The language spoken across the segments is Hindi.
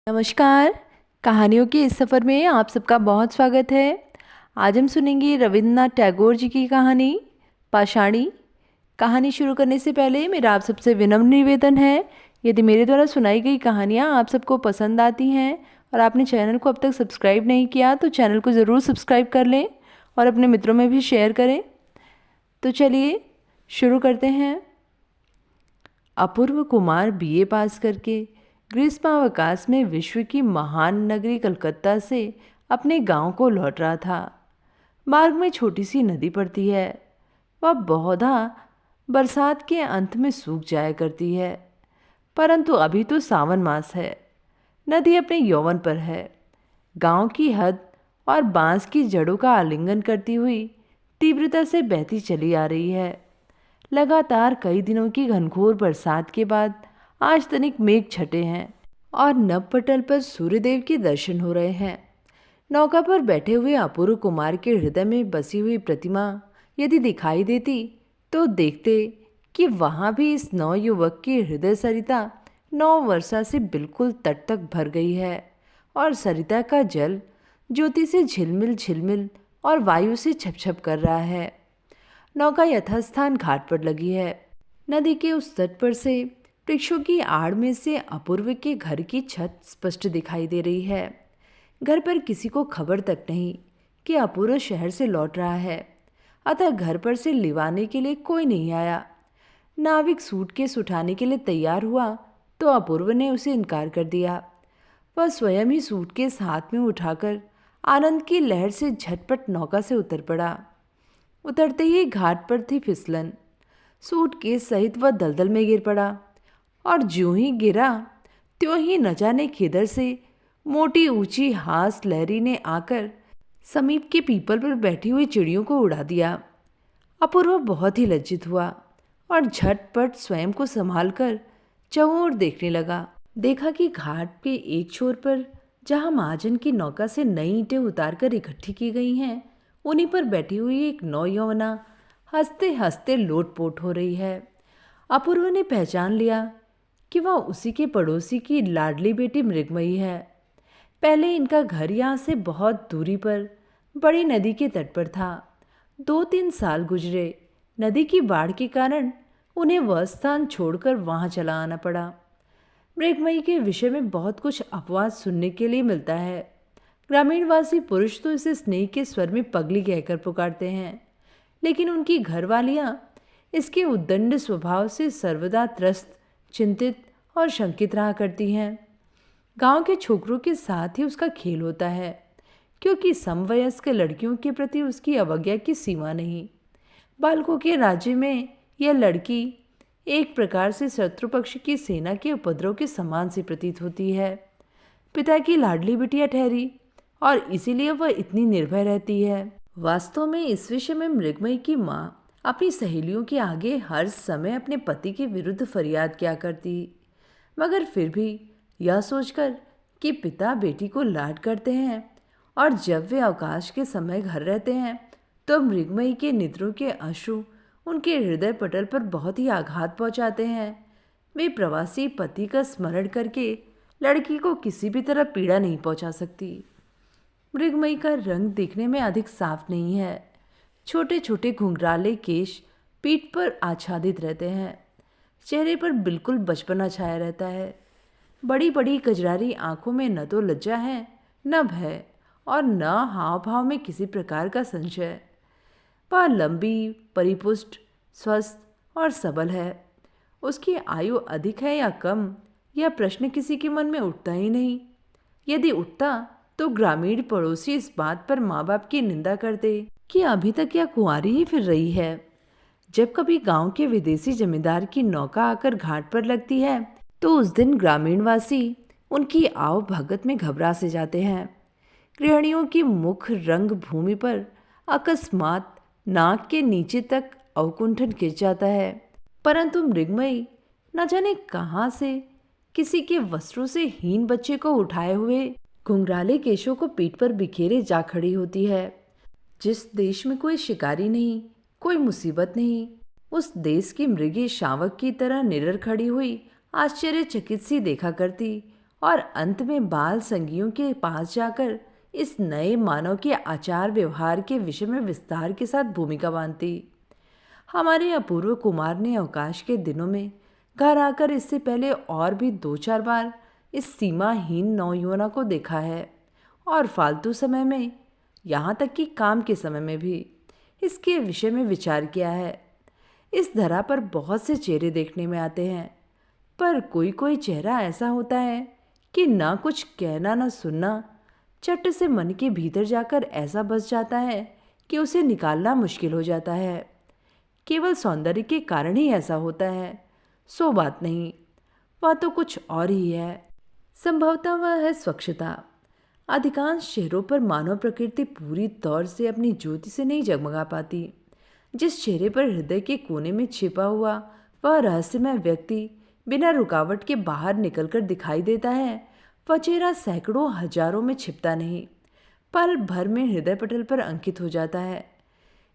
नमस्कार। कहानियों के इस सफ़र में आप सबका बहुत स्वागत है। आज हम सुनेंगे रविंद्रनाथ टैगोर जी की कहानी पाषाणी। कहानी शुरू करने से पहले मेरा आप सबसे विनम्र निवेदन है, यदि मेरे द्वारा सुनाई गई कहानियाँ आप सबको पसंद आती हैं और आपने चैनल को अब तक सब्सक्राइब नहीं किया तो चैनल को ज़रूर सब्सक्राइब कर लें और अपने मित्रों में भी शेयर करें। तो चलिए शुरू करते हैं। अपूर्व कुमार बीए पास करके ग्रीष्मावकाश में विश्व की महान नगरी कलकत्ता से अपने गांव को लौट रहा था। मार्ग में छोटी सी नदी पड़ती है। वह बहुधा बरसात के अंत में सूख जाया करती है, परंतु अभी तो सावन मास है। नदी अपने यौवन पर है। गांव की हद और बांस की जड़ों का आलिंगन करती हुई तीव्रता से बहती चली आ रही है। लगातार कई दिनों की घनघोर बरसात के बाद आज तनिक मेघ छटे हैं और नभपटल पर सूर्यदेव के दर्शन हो रहे हैं। नौका पर बैठे हुए अपूर्व कुमार के हृदय में बसी हुई प्रतिमा यदि दिखाई देती तो देखते कि वहाँ भी इस नवयुवक की हृदय सरिता 9 वर्षा से बिल्कुल तट तक भर गई है और सरिता का जल ज्योति से झिलमिल झिलमिल और वायु से छपछप कर रहा है। नौका यथास्थान घाट पर लगी है। नदी के उस तट पर से वृक्षों की आड़ में से अपूर्व के घर की छत स्पष्ट दिखाई दे रही है। घर पर किसी को खबर तक नहीं कि अपूर्व शहर से लौट रहा है, अतः घर पर से लिवाने के लिए कोई नहीं आया। नाविक सूटकेस उठाने के लिए तैयार हुआ तो अपूर्व ने उसे इनकार कर दिया। वह स्वयं ही सूटकेस हाथ में उठाकर आनंद की लहर से झटपट नौका से उतर पड़ा। उतरते ही घाट पर थी फिसलन। सूटकेस सहित वह दलदल में गिर पड़ा और ज्यों ही गिरा त्यों ही न जाने किधर से मोटी ऊंची हास लहरी ने आकर समीप के पीपल पर बैठी हुई चिड़ियों को उड़ा दिया। अपूर्व बहुत ही लज्जित हुआ और झटपट स्वयं को संभालकर चहुं ओर देखने लगा। देखा कि घाट के एक छोर पर जहां महाजन की नौका से नई ईंटें उतारकर इकट्ठी की गई हैं, उन्हीं पर बैठी हुई एक नौयौवना हंसते हंसते लोटपोट हो रही है। अपूर्व ने पहचान लिया कि वह उसी के पड़ोसी की लाडली बेटी मृगमयी है। पहले इनका घर यहाँ से बहुत दूरी पर बड़ी नदी के तट पर था। 2-3 साल गुजरे। नदी की बाढ़ के कारण उन्हें वह स्थान छोड़कर वहाँ चला आना पड़ा। मृगमयी के विषय में बहुत कुछ अपवाद सुनने के लिए मिलता है। ग्रामीणवासी पुरुष तो इसे स्नेह के स्वर में पगली कहकर पुकारते हैं, लेकिन उनकी घरवालियाँ इसके उद्दंड स्वभाव से सर्वदा त्रस्त, चिंतित और शंकित रहा करती हैं। गांव के छोकरों के साथ ही उसका खेल होता है, क्योंकि समवयस्क लड़कियों के प्रति उसकी अवज्ञा की सीमा नहीं। बालकों के राज्य में यह लड़की एक प्रकार से शत्रु पक्ष की सेना के उपद्रव के समान सी प्रतीत होती है। पिता की लाडली बिटिया ठहरी और इसीलिए वह इतनी निर्भय रहती है। वास्तव में इस विषय में मृगमयी की माँ अपनी सहेलियों के आगे हर समय अपने पति के विरुद्ध फरियाद किया करती, मगर फिर भी यह सोचकर कि पिता बेटी को लाड करते हैं और जब वे अवकाश के समय घर रहते हैं तो मृगमयी के नेत्रों के अश्रु उनके हृदय पटल पर बहुत ही आघात पहुंचाते हैं। वे प्रवासी पति का स्मरण करके लड़की को किसी भी तरह पीड़ा नहीं पहुंचा सकती। मृगमयी का रंग दिखने में अधिक साफ नहीं है। छोटे छोटे घुंघराले केश पीठ पर आच्छादित रहते हैं। चेहरे पर बिल्कुल बचपना छाया रहता है। बड़ी बड़ी कजरारी आंखों में न तो लज्जा है, न भय और न हाव भाव में किसी प्रकार का संशय। वह लंबी, परिपुष्ट, स्वस्थ और सबल है। उसकी आयु अधिक है या कम, यह प्रश्न किसी के मन में उठता ही नहीं। यदि उठता तो ग्रामीण पड़ोसी इस बात पर माँ बाप की निंदा करते कि अभी तक यह कुंवारी ही फिर रही है। जब कभी गांव के विदेशी जमींदार की नौका आकर घाट पर लगती है तो उस दिन ग्रामीणवासी उनकी आव भगत में घबरा से जाते हैं। गृहिणियों की मुख रंग भूमि पर अकस्मात नाक के नीचे तक अवकुंठन खिंच जाता है, परंतु मृगमयी न जाने कहाँ से किसी के वस्त्रों से हीन बच्चे को उठाए हुए घुंघराले केशों को पीठ पर बिखेरे जा खड़ी होती है। जिस देश में कोई शिकारी नहीं, कोई मुसीबत नहीं, उस देश की मृगी शावक की तरह निडर खड़ी हुई आश्चर्यचकित सी देखा करती और अंत में बाल संगियों के पास जाकर इस नए मानव के आचार व्यवहार के विषय में विस्तार के साथ भूमिका बांधती। हमारे अपूर्व कुमार ने अवकाश के दिनों में घर आकर इससे पहले और भी 2-4 बार इस सीमाहीन नौयुवना को देखा है और फालतू समय में, यहाँ तक कि काम के समय में भी इसके विषय में विचार किया है। इस धरा पर बहुत से चेहरे देखने में आते हैं, पर कोई कोई चेहरा ऐसा होता है कि ना कुछ कहना ना सुनना, चट से मन के भीतर जाकर ऐसा बस जाता है कि उसे निकालना मुश्किल हो जाता है। केवल सौंदर्य के कारण ही ऐसा होता है, सो बात नहीं, वह तो कुछ और ही है। संभवतः वह है स्वच्छता। अधिकांश चेहरों पर मानव प्रकृति पूरी तौर से अपनी ज्योति से नहीं जगमगा पाती। जिस चेहरे पर हृदय के कोने में छिपा हुआ वह रहस्यमय व्यक्ति बिना रुकावट के बाहर निकलकर दिखाई देता है, वह चेहरा सैकड़ों हजारों में छिपता नहीं, पल भर में हृदय पटल पर अंकित हो जाता है।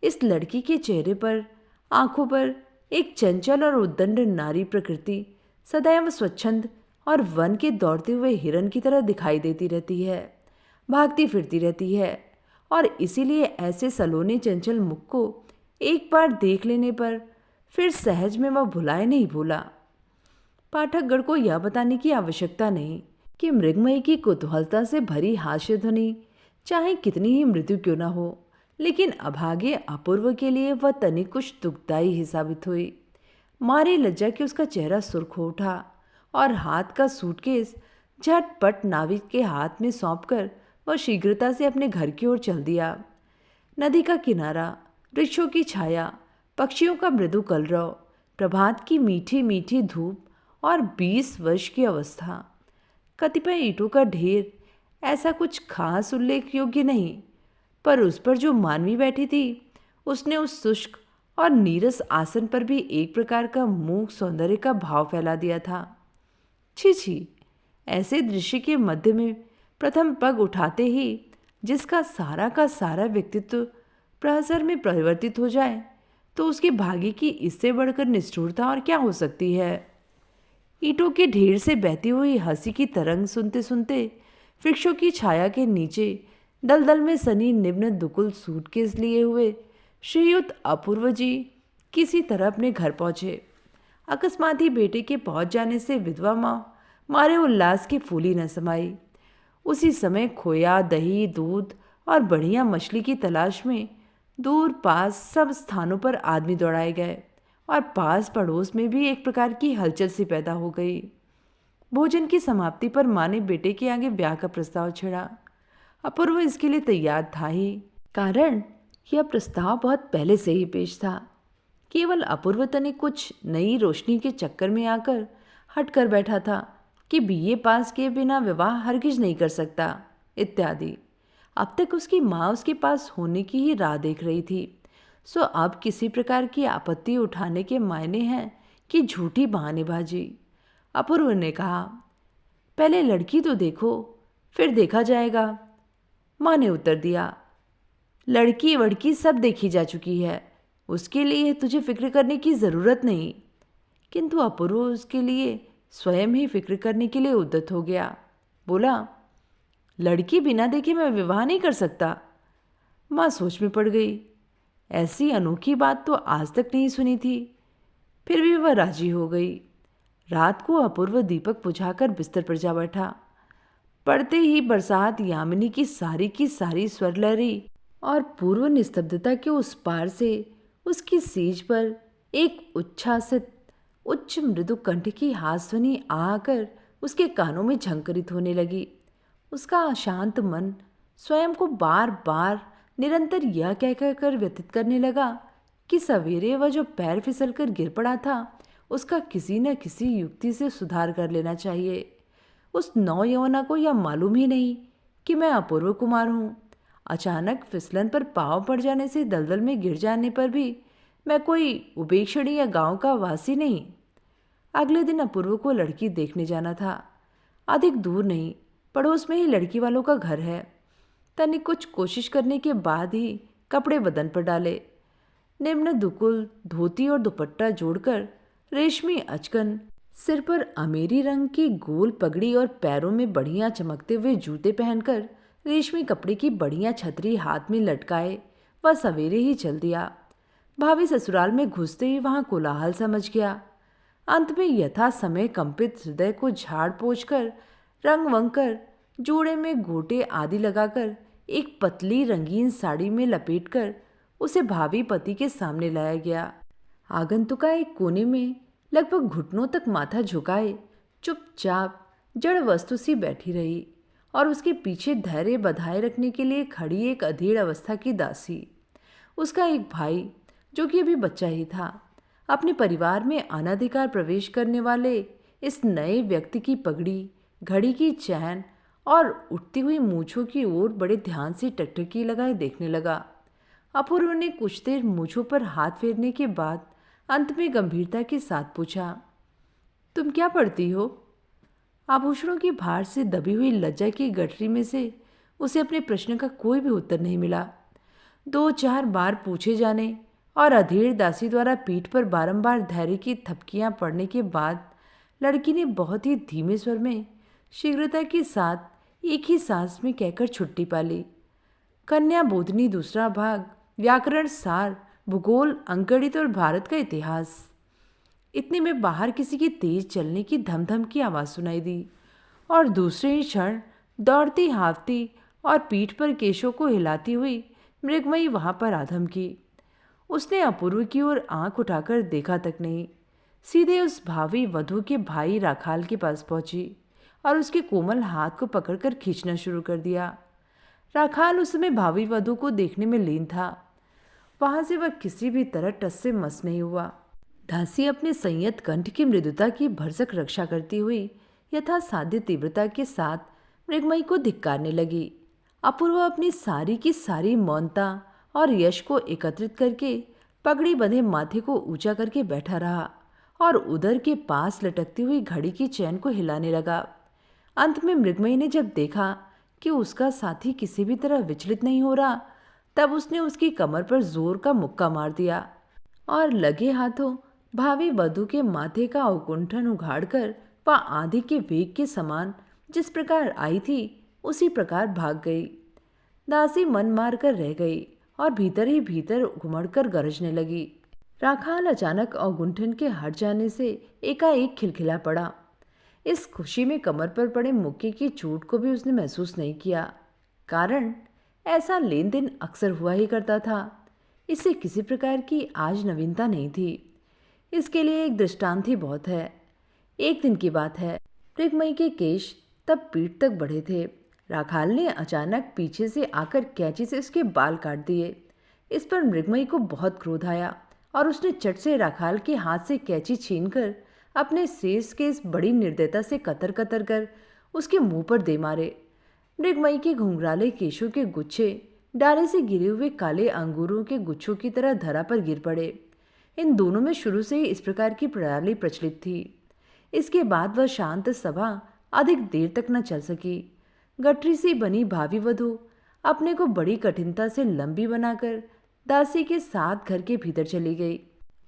इस लड़की के चेहरे पर, आंखों पर एक चंचल और उद्दंड नारी प्रकृति सदैव स्वच्छंद और वन के दौड़ते हुए हिरन की तरह दिखाई देती रहती है, भागती फिरती रहती है। और इसीलिए ऐसे सलोने चंचल मुख को एक बार देख लेने पर फिर सहज में वह भुलाए नहीं भूला। पाठकगण को यह बताने की आवश्यकता नहीं कि मृगमयी की कुतूहलता से भरी हास्य ध्वनि चाहे कितनी ही मृदु क्यों न हो, लेकिन अभागे अपूर्व के लिए वह तनिक कुछ दुखदाई ही साबित हुई। मारे लज्जा के उसका चेहरा सुर्ख हो उठा और हाथ का सूटकेस झटपट नाविक के हाथ में सौंपकर वह शीघ्रता से अपने घर की ओर चल दिया। नदी का किनारा, वृक्षों की छाया, पक्षियों का मृदु कलरव, प्रभात की मीठी मीठी धूप और 20 वर्ष की अवस्था, कतिपय ईंटों का ढेर, ऐसा कुछ खास उल्लेख योग्य नहीं, पर उस पर जो मानवी बैठी थी उसने उस शुष्क और नीरस आसन पर भी एक प्रकार का मूक सौंदर्य का भाव फैला दिया था। छी छी, ऐसे दृश्य के मध्य में प्रथम पग उठाते ही जिसका सारा का सारा व्यक्तित्व प्रहसर में परिवर्तित हो जाए, तो उसके भाग्य की इससे बढ़कर निष्ठुरता और क्या हो सकती है। ईंटों के ढेर से बहती हुई हंसी की तरंग सुनते सुनते वृक्षों की छाया के नीचे दलदल में सनी निम्न दुकुल सूटकेस लिए हुए श्रीयुत अपूर्व जी किसी तरह अपने घर पहुंचे। अकस्मात ही बेटे के पहुंच जाने से विधवा माँ मारे उल्लास की फूली न समाई। उसी समय खोया, दही, दूध और बढ़िया मछली की तलाश में दूर पास सब स्थानों पर आदमी दौड़ाए गए और पास पड़ोस में भी एक प्रकार की हलचल सी पैदा हो गई। भोजन की समाप्ति पर माँ ने बेटे के आगे ब्याह का प्रस्ताव छेड़ा। अपूर्व इसके लिए तैयार था ही, कारण यह प्रस्ताव बहुत पहले से ही पेश था। केवल अपूर्व तनिक कुछ नई रोशनी के चक्कर में आकर हट कर बैठा था कि बीए पास किए बिना विवाह हरगिज नहीं कर सकता इत्यादि। अब तक उसकी माँ उसके पास होने की ही राह देख रही थी, सो अब किसी प्रकार की आपत्ति उठाने के मायने हैं कि झूठी बहानेबाजी। अपूर्व ने कहा, पहले लड़की तो देखो, फिर देखा जाएगा। माँ ने उत्तर दिया, लड़की वड़की सब देखी जा चुकी है, उसके लिए तुझे फिक्र करने की ज़रूरत नहीं। किंतु अपूर्व उसके लिए स्वयं ही फिक्र करने के लिए उद्यत हो गया। बोला, लड़की बिना देखे मैं विवाह नहीं कर सकता। माँ सोच में पड़ गई। ऐसी अनोखी बात तो आज तक नहीं सुनी थी। फिर भी वह राजी हो गई। रात को अपूर्व दीपक बुझाकर बिस्तर पर जा बैठा। पड़ते ही बरसात यामिनी की सारी स्वर लहरी और पूर्व निस्तब्धता के उस पार से उसकी सेज पर एक उच्छ्वासित उच्च मृदु कंठ की हास्यध्वनि आकर उसके कानों में झंकरित होने लगी। उसका अशांत मन स्वयं को बार बार निरंतर यह कह कर व्यथित करने लगा कि सवेरे वह जो पैर फिसलकर गिर पड़ा था उसका किसी न किसी युक्ति से सुधार कर लेना चाहिए। उस नौयवना को यह मालूम ही नहीं कि मैं अपूर्व कुमार हूँ। अचानक फिसलन पर पाँव पड़ जाने से दलदल में गिर जाने पर भी मैं कोई उपेक्षणी या गांव का वासी नहीं। अगले दिन अपूर्व को लड़की देखने जाना था। अधिक दूर नहीं, पड़ोस में ही लड़की वालों का घर है। तनिक कुछ कोशिश करने के बाद ही कपड़े बदन पर डाले। निम्न दुकुल धोती और दुपट्टा जोड़कर रेशमी अचकन सिर पर अमेरी रंग की गोल पगड़ी और पैरों में बढ़िया चमकते हुए जूते पहनकर रेशमी कपड़े की बढ़िया छतरी हाथ में लटकाए वह सवेरे ही चल दिया। भाभी ससुराल में घुसते ही वहां कोलाहल सा मच गया। अंत में यथा समय कंपित हृदय को झाड़ पोंछ कर, रंग वंग कर, जोड़े में गोटे आदि लगाकर, एक पतली रंगीन साड़ी में लपेटकर उसे भावी पति के सामने लाया गया। आगंतुका एक कोने में लगभग घुटनों तक माथा झुकाए चुपचाप जड़ वस्तु सी बैठी रही और उसके पीछे धैर्य बधाए रखने के लिए खड़ी एक अधेड़ अवस्था की दासी। उसका एक भाई, जो कि अभी बच्चा ही था, अपने परिवार में अनधिकार प्रवेश करने वाले इस नए व्यक्ति की पगड़ी, घड़ी की चैन और उठती हुई मूछों की ओर बड़े ध्यान से टकटकी लगाए देखने लगा। अपूर्व ने कुछ देर मूछों पर हाथ फेरने के बाद अंत में गंभीरता के साथ पूछा, तुम क्या पढ़ती हो? आभूषणों की भार से दबी हुई लज्जा की गठरी में से उसे अपने प्रश्न का कोई भी उत्तर नहीं मिला। 2-4 बार पूछे जाने और अधेड़ दासी द्वारा पीठ पर बारंबार धैर्य की थपकियां पड़ने के बाद लड़की ने बहुत ही धीमे स्वर में शीघ्रता के साथ एक ही सांस में कहकर छुट्टी पाली। कन्या बोधनी दूसरा भाग, व्याकरण सार, भूगोल, अंकगणित और भारत का इतिहास। इतने में बाहर किसी की तेज चलने की धमधम की आवाज़ सुनाई दी और दूसरे ही क्षण दौड़ती हाफती और पीठ पर केशों को हिलाती हुई मृगमयी वहां पर आधम की। उसने अपूर्व की ओर आंख उठाकर देखा तक नहीं, सीधे उस भावी वधू के भाई राखाल के पास पहुंची और उसके कोमल हाथ को पकड़कर खींचना शुरू कर दिया। राखाल उस समय भावी वधू को देखने में लीन था। वहां से वह किसी भी तरह टस से मस नहीं हुआ। दासी अपने संयत कंठ की मृदुता की भरसक रक्षा करती हुई यथा साध्य तीव्रता के साथ मृगमयी को धिक्कारने लगी। अपूर्व अपनी सारी की सारी मौनता और यश को एकत्रित करके पगड़ी बंधे माथे को ऊंचा करके बैठा रहा और उदर के पास लटकती हुई घड़ी की चैन को हिलाने लगा। अंत में मृगमयी ने जब देखा कि उसका साथी किसी भी तरह विचलित नहीं हो रहा, तब उसने उसकी कमर पर जोर का मुक्का मार दिया और लगे हाथों भावी वधू के माथे का अकुंठन उघाड़कर वह आंधी के वेग के समान जिस प्रकार आई थी उसी प्रकार भाग गई। दासी मन मार कर रह गई और भीतर ही भीतर घुमड़कर गरजने लगी। राखाल अचानक अवगुंठन के हट जाने से एकाएक खिलखिला पड़ा। इस खुशी में कमर पर पड़े मुक्के की चोट को भी उसने महसूस नहीं किया, कारण ऐसा लेन देन अक्सर हुआ ही करता था। इससे किसी प्रकार की आज नवीनता नहीं थी। इसके लिए एक दृष्टांत ही बहुत है। एक दिन की बात है, मृगमयी के केश तब पीठ तक बढ़े थे। राखाल ने अचानक पीछे से आकर कैंची से उसके बाल काट दिए। इस पर मृगमयी को बहुत क्रोध आया और उसने चट से राखाल के हाथ से कैंची छीनकर अपने शेष केस बड़ी निर्दयता से कतर कतर कर उसके मुंह पर दे मारे। मृगमयी के घुंघराले केशों के गुच्छे डाले से गिरे हुए काले अंगूरों के गुच्छों की तरह धरा पर गिर पड़े। इन दोनों में शुरू से ही इस प्रकार की प्रणाली प्रचलित थी। इसके बाद वह शांत सभा अधिक देर तक न चल सकी। गठरी से बनी भावी वधू अपने को बड़ी कठिनता से लंबी बनाकर दासी के साथ घर के भीतर चली गई।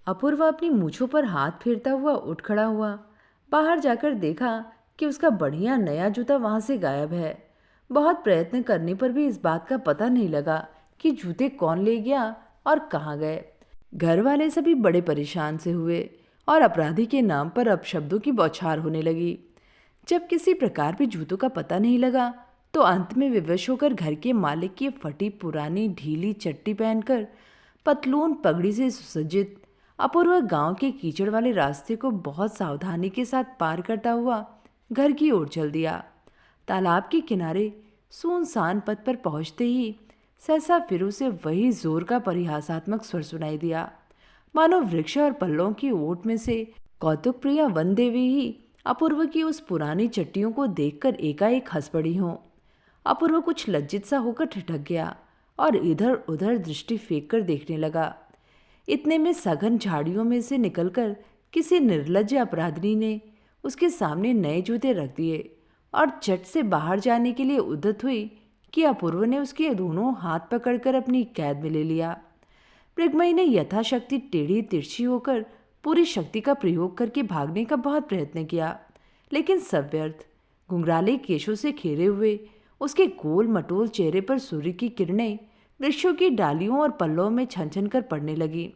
अपूर्व अपनी मूछों पर हाथ फेरता हुआ उठ खड़ा हुआ। बाहर जाकर देखा कि उसका बढ़िया नया जूता वहां से गायब है। बहुत प्रयत्न करने पर भी इस बात का पता नहीं लगा कि जूते कौन ले गया और कहाँ गए। घर वाले सभी बड़े परेशान से हुए और अपराधी के नाम पर अपशब्दों की बौछार होने लगी। जब किसी प्रकार भी जूतों का पता नहीं लगा तो अंत में विवश होकर घर के मालिक की फटी पुरानी ढीली चट्टी पहनकर पतलून पगड़ी से सुसज्जित अपूर्व गांव के कीचड़ वाले रास्ते को बहुत सावधानी के साथ पार करता हुआ घर की ओर चल दिया। तालाब के किनारे सुनसान पथ पर पहुंचते ही सहसा फिर उसे वही जोर का परिहासात्मक स्वर सुनाई दिया, मानो वृक्ष और पल्लों की ओट में से कौतुक प्रिया वन देवी ही अपूर्व की उस पुरानी चट्टियों को देखकर एकाएक हंस पड़ी हों। अपूर्व कुछ लज्जित सा होकर ठिठक गया और इधर उधर दृष्टि फेंक कर देखने लगा। इतने में सघन झाड़ियों में से निकलकर किसी निर्लज्ज अपराधिनी ने उसके सामने नए जूते रख दिए और चट से बाहर जाने के लिए उद्यत हुई कि अपूर्व ने उसके दोनों हाथ पकड़कर अपनी कैद में ले लिया। मृगमयी ने यथाशक्ति टेढ़ी तिरछी होकर पूरी शक्ति का प्रयोग करके भागने का बहुत प्रयत्न किया, लेकिन सब व्यर्थ। घुंघराले केशों से घेरे हुए उसके गोल मटोल चेहरे पर सूर्य की किरणें वृक्षों की डालियों और पल्लों में छन छन कर पड़ने लगी।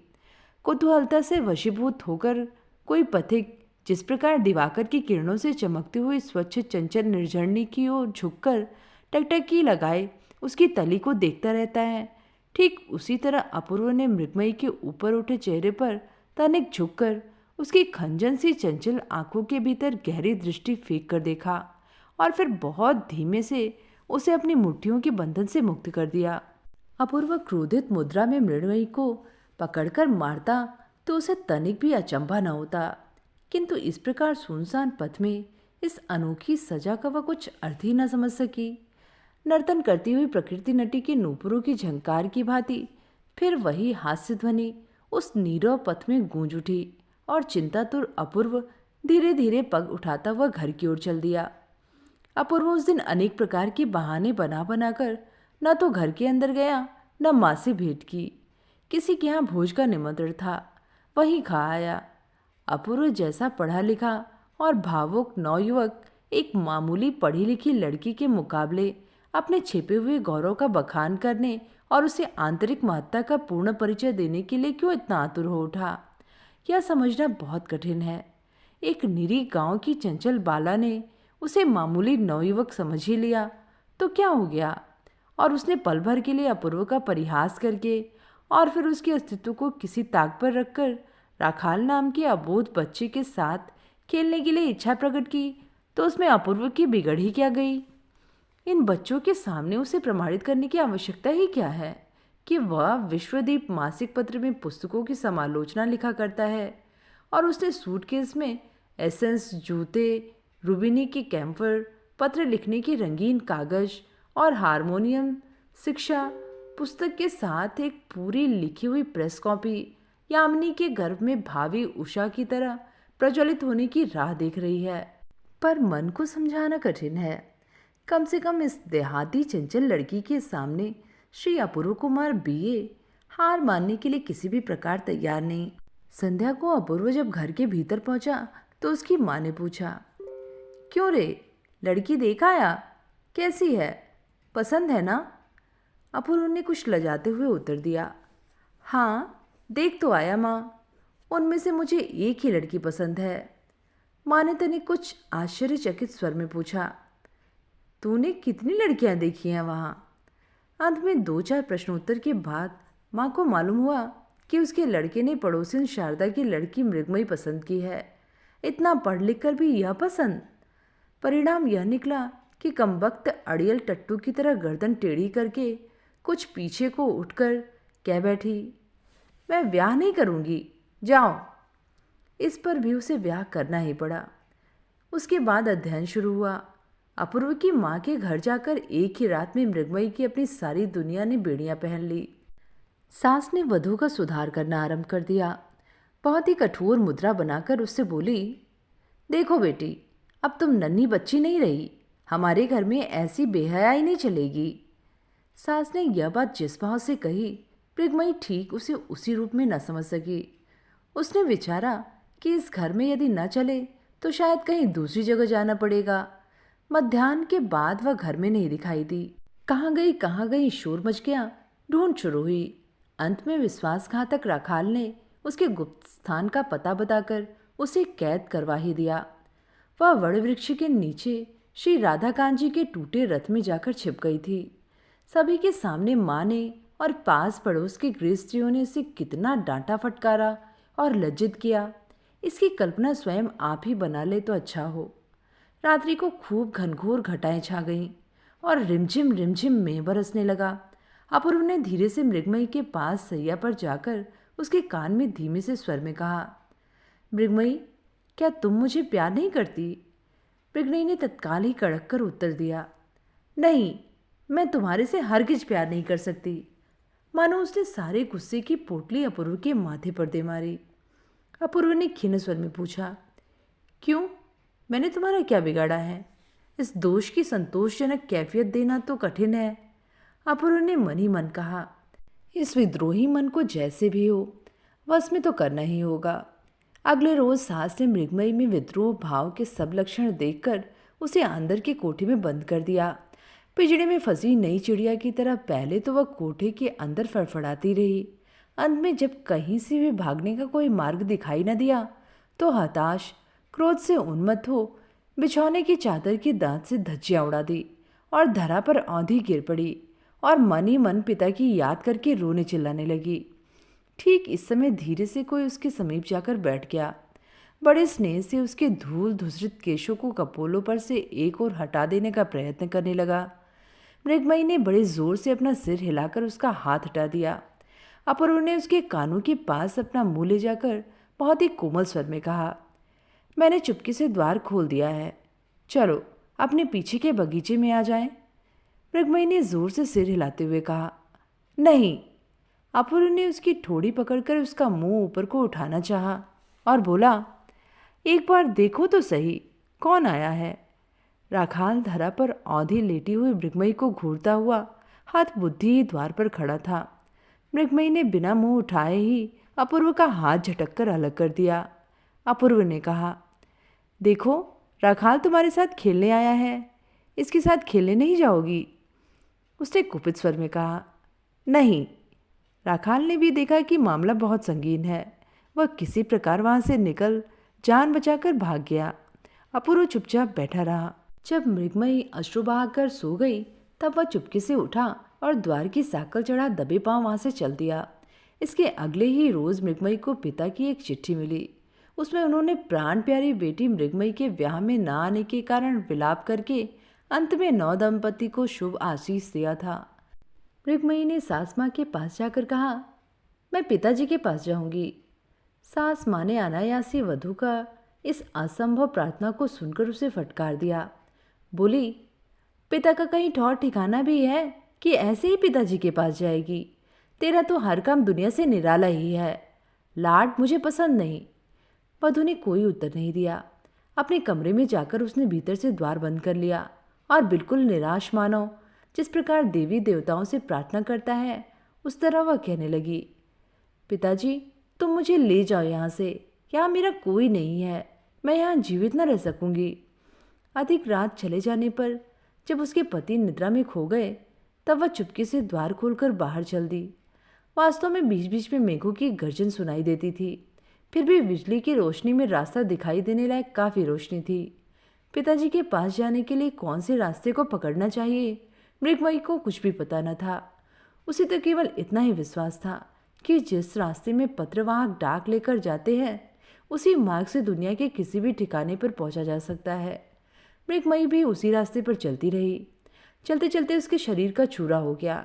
कुतूहलता से वशीभूत होकर कोई पथिक जिस प्रकार दिवाकर की किरणों से चमकती हुई स्वच्छ चंचल निर्झरणी की ओर झुककर टकटकी लगाए उसकी तली को देखता रहता है, ठीक उसी तरह अपूर्व ने मृगमयी के ऊपर उठे चेहरे पर तनिक झुककर उसकी खंजन सी चंचल आंखों के भीतर गहरी दृष्टि फेंक कर देखा और फिर बहुत धीमे से उसे अपनी मुट्ठियों के बंधन से मुक्त कर दिया। अपूर्व क्रोधित मुद्रा में मृगमयी को पकड़कर मारता तो उसे तनिक भी अचंभा न होता, किंतु इस प्रकार सुनसान पथ में इस अनोखी सजा का वह कुछ अर्थ ही न समझ सकी। नर्तन करती हुई प्रकृति नटी के नूपुरों की झंकार की भांति फिर वही हास्य ध्वनि उस नीरव पथ में गूंज उठी और चिंतातुर अपूर्व धीरे धीरे पग उठाता हुआ घर की ओर चल दिया। अपूर्व उस दिन अनेक प्रकार के बहाने बना बनाकर न तो घर के अंदर गया, न माँ से भेंट की। किसी के यहाँ भोज का निमंत्रण था, वहीं खा आया। अपूर्व जैसा पढ़ा लिखा और भावुक नवयुवक एक मामूली पढ़ी लिखी लड़की के मुकाबले अपने छिपे हुए गौरव का बखान करने और उसे आंतरिक महत्ता का पूर्ण परिचय देने के लिए क्यों इतना आतुर हो उठा, यह समझना बहुत कठिन है। एक निरी गांव की चंचल बाला ने उसे मामूली नवयुवक समझ ही लिया तो क्या हो गया, और उसने पल भर के लिए अपूर्व का परिहास करके और फिर उसके अस्तित्व को किसी ताक पर रखकर राखाल नाम के अबोध बच्चे के साथ खेलने के लिए इच्छा प्रकट की, तो उसमें अपूर्व की बिगड़ ही क्या गई। इन बच्चों के सामने उसे प्रमाणित करने की आवश्यकता ही क्या है कि वह विश्वदीप मासिक पत्र में पुस्तकों की समालोचना लिखा करता है और उसने सूटकेस में एसेंस, जूते, रूबिनी के कैम्फर, पत्र लिखने की रंगीन कागज और हारमोनियम शिक्षा पुस्तक के साथ एक पूरी लिखी हुई प्रेस कॉपी यामिनी के गर्भ में भावी उषा की तरह प्रज्वलित होने की राह देख रही है। पर मन को समझाना कठिन है। कम से कम इस देहाती चंचल लड़की के सामने श्री अपूर्व कुमार बीए हार मानने के लिए किसी भी प्रकार तैयार नहीं। संध्या को अपूर्व जब घर के भीतर पहुंचा तो उसकी माँ ने पूछा, क्यों रे, लड़की देख आया? कैसी है, पसंद है ना? अपूर्व ने कुछ लजाते हुए उत्तर दिया, हाँ देख तो आया माँ, उनमें से मुझे एक ही लड़की पसंद है। माँ ने तनिक कुछ आश्चर्यचकित स्वर में पूछा, तूने कितनी लड़कियां देखी हैं वहाँ? अंत में 2-4 प्रश्नोत्तर के बाद माँ को मालूम हुआ कि उसके लड़के ने पड़ोसिन शारदा की लड़की मृगमयी पसंद की है। इतना पढ़ लिख कर भी यह पसंद। परिणाम यह निकला कि कमबख्त अड़ियल टट्टू की तरह गर्दन टेढ़ी करके कुछ पीछे को उठकर कह बैठी, मैं ब्याह नहीं करूँगी, जाओ। इस पर भी उसे ब्याह करना ही पड़ा। उसके बाद अध्ययन शुरू हुआ। अपूर्व की माँ के घर जाकर एक ही रात में मृगमयी की अपनी सारी दुनिया ने बेड़ियां पहन ली। सास ने वधू का सुधार करना आरंभ कर दिया। बहुत ही कठोर मुद्रा बनाकर उससे बोली, देखो बेटी, अब तुम नन्ही बच्ची नहीं रही, हमारे घर में ऐसी बेहयाई नहीं चलेगी। सास ने यह बात जिस भाव से कही, मृगमयी ठीक उसे उसी रूप में न समझ सकी। उसने विचारा कि इस घर में यदि न चले तो शायद कहीं दूसरी जगह जाना पड़ेगा। मध्याह्न के बाद वह घर में नहीं दिखाई दी। कहाँ गई शोर मच गया, ढूंढ शुरू हुई। अंत में विश्वासघातक राखाल ने उसके गुप्त स्थान का पता बताकर उसे कैद करवा ही दिया। वह वड़ वृक्ष के नीचे श्री राधाकांत जी के टूटे रथ में जाकर छिप गई थी। सभी के सामने माँ ने और पास पड़ोस के गृह स्त्रियों ने उसे कितना डांटा फटकारा और लज्जित किया, इसकी कल्पना स्वयं आप ही बना ले तो अच्छा हो। रात्रि को खूब घनघोर घटाएं छा गईं और रिमझिम रिमझिम मेघ बरसने लगा। अपूर्व ने धीरे से मृगमयी के पास सैया पर जाकर उसके कान में धीमे से स्वर में कहा, मृगमयी, क्या तुम मुझे प्यार नहीं करती? मृगमयी ने तत्काल ही कड़क कर उत्तर दिया, नहीं, मैं तुम्हारे से हरगिज प्यार नहीं कर सकती। मानो उसने सारे गुस्से की पोटली अपूर्व के माथे पर दे मारी। अपूर्व ने खीन स्वर में पूछा, क्यों, मैंने तुम्हारा क्या बिगाड़ा है? इस दोष की संतोषजनक कैफियत देना तो कठिन है। अपूर्व ने मन ही मन कहा, इस विद्रोही मन को जैसे भी हो वश में तो करना ही होगा। अगले रोज सास ने मृगमयी में विद्रोह भाव के सब लक्षण देखकर उसे अंदर के कोठे में बंद कर दिया। पिंजड़े में फंसी नई चिड़िया की तरह पहले तो वह कोठे के अंदर फड़फड़ाती रही। अंत में जब कहीं से भी भागने का कोई मार्ग दिखाई न दिया तो हताश, क्रोध से उन्मत्त हो बिछौने की चादर की दांत से धज्जियां उड़ा दी और धरा पर औंधी गिर पड़ी और मन ही मन पिता की याद करके रोने चिल्लाने लगी। ठीक इस समय धीरे से कोई उसके समीप जाकर बैठ गया। बड़े स्नेह से उसके धूल धूसरित केशों को कपोलों पर से एक ओर हटा देने का प्रयत्न करने लगा। मृगमयी ने बड़े जोर से अपना सिर हिलाकर उसका हाथ हटा दिया। अपूर्व ने उसके कानों के पास अपना मुंह ले जाकर बहुत ही कोमल स्वर में कहा, मैंने चुपके से द्वार खोल दिया है, चलो अपने पीछे के बगीचे में आ जाएं। मृगमयी ने जोर से सिर हिलाते हुए कहा, नहीं। अपूर्व ने उसकी ठोड़ी पकड़कर उसका मुंह ऊपर को उठाना चाहा और बोला, एक बार देखो तो सही कौन आया है। राखाल धरा पर औंधी लेटी हुई मृगमयी को घूरता हुआ हाथ बुद्धि ही द्वार पर खड़ा था। मृगमयी ने बिना मुंह उठाए ही अपूर्व का हाथ झटक कर अलग कर दिया। अपूर्व ने कहा, देखो राखाल तुम्हारे साथ खेलने आया है, इसके साथ खेलने नहीं जाओगी? उसने कुपित स्वर में कहा, नहीं। राखाल ने भी देखा कि मामला बहुत संगीन है। वह किसी प्रकार वहां से निकल जान बचाकर भाग गया। अपूर्व चुपचाप बैठा रहा। जब मृगमयी अश्रु बहाकर सो गई तब वह चुपके से उठा और द्वार की साकल चढ़ा दबे पांव वहां से चल दिया। इसके अगले ही रोज मृगमयी को पिता की एक चिट्ठी मिली। उसमें उन्होंने प्राण प्यारी बेटी मृगमयी के ब्याह में न आने के कारण विलाप करके अंत में नव दंपति को शुभ आशीष दिया था। मृगमयी ने सास माँ के पास जाकर कहा, मैं पिताजी के पास जाऊंगी। सास माँ ने अनायासी वधू का इस असंभव प्रार्थना को सुनकर उसे फटकार दिया। बोली, पिता का कहीं ठौर ठिकाना भी है कि ऐसे ही पिताजी के पास जाएगी? तेरा तो हर काम दुनिया से निराला ही है। लाड मुझे पसंद नहीं। वधू ने कोई उत्तर नहीं दिया। अपने कमरे में जाकर उसने भीतर से द्वार बंद कर लिया और बिल्कुल निराश मानो जिस प्रकार देवी देवताओं से प्रार्थना करता है उस तरह वह कहने लगी, पिताजी तुम मुझे ले जाओ यहाँ से, यहाँ मेरा कोई नहीं है, मैं यहाँ जीवित न रह सकूँगी। अधिक रात चले जाने पर जब उसके पति निद्रा में खो गए तब वह चुपके से द्वार खोलकर बाहर चल दी। वास्तव में बीच बीच में मेघों की गर्जन सुनाई देती थी, फिर भी बिजली की रोशनी में रास्ता दिखाई देने लायक काफ़ी रोशनी थी। पिताजी के पास जाने के लिए कौन से रास्ते को पकड़ना चाहिए मृगमयी को कुछ भी पता न था। उसे तो केवल इतना ही विश्वास था कि जिस रास्ते में पत्रवाहक डाक लेकर जाते हैं उसी मार्ग से दुनिया के किसी भी ठिकाने पर पहुंचा जा सकता है। मृगमयी भी उसी रास्ते पर चलती रही। चलते चलते उसके शरीर का चूरा हो गया।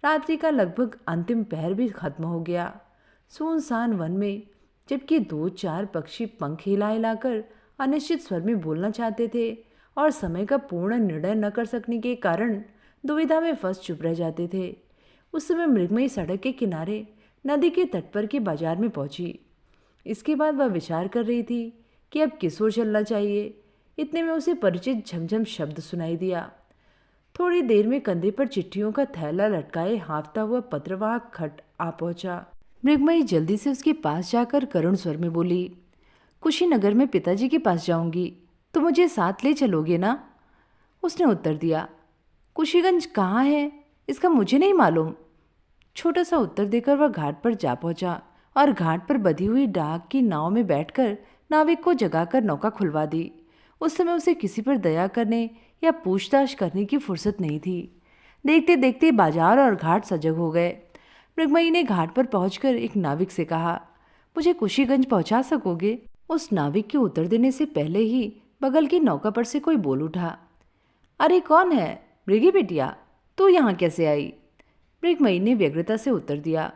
रात्रि का लगभग अंतिम पहर भी खत्म हो गया। सुनसान वन में जबकि 2-4 पक्षी पंख हिला हिलाकर अनिश्चित स्वर में बोलना चाहते थे और समय का पूर्ण निर्णय न कर सकने के कारण दुविधा में फंस चुप रह जाते थे, उस समय मृगमयी सड़क के किनारे नदी के तट पर के बाजार में पहुंची। इसके बाद वह विचार कर रही थी कि अब किस ओर चलना चाहिए। इतने में उसे परिचित झमझम शब्द सुनाई दिया। थोड़ी देर में कंधे पर चिट्ठियों का थैला लटकाए हाँफता हुआ पत्रवाहक खट आ पहुंचा। मृगमयी जल्दी से उसके पास जाकर करुण स्वर में बोली, कुशीनगर में पिताजी के पास जाऊंगी, तो मुझे साथ ले चलोगे ना? उसने उत्तर दिया, कुशीगंज कहाँ है इसका मुझे नहीं मालूम। छोटा सा उत्तर देकर वह घाट पर जा पहुंचा और घाट पर बधी हुई डाक की नाव में बैठकर नाविक को जगाकर नौका खुलवा दी। उस समय उसे किसी पर दया करने या पूछताछ करने की फुर्सत नहीं थी। देखते देखते बाजार और घाट सजग हो गए। मृगमयी ने घाट पर पहुंचकर एक नाविक से कहा, मुझे कुशीगंज पहुंचा सकोगे? उस नाविक के उत्तर देने से पहले ही बगल की नौका पर से कोई बोल उठा, अरे कौन है मृगी बिटिया, तू यहाँ कैसे आई? मृगमयी ने व्यग्रता से उत्तर दिया,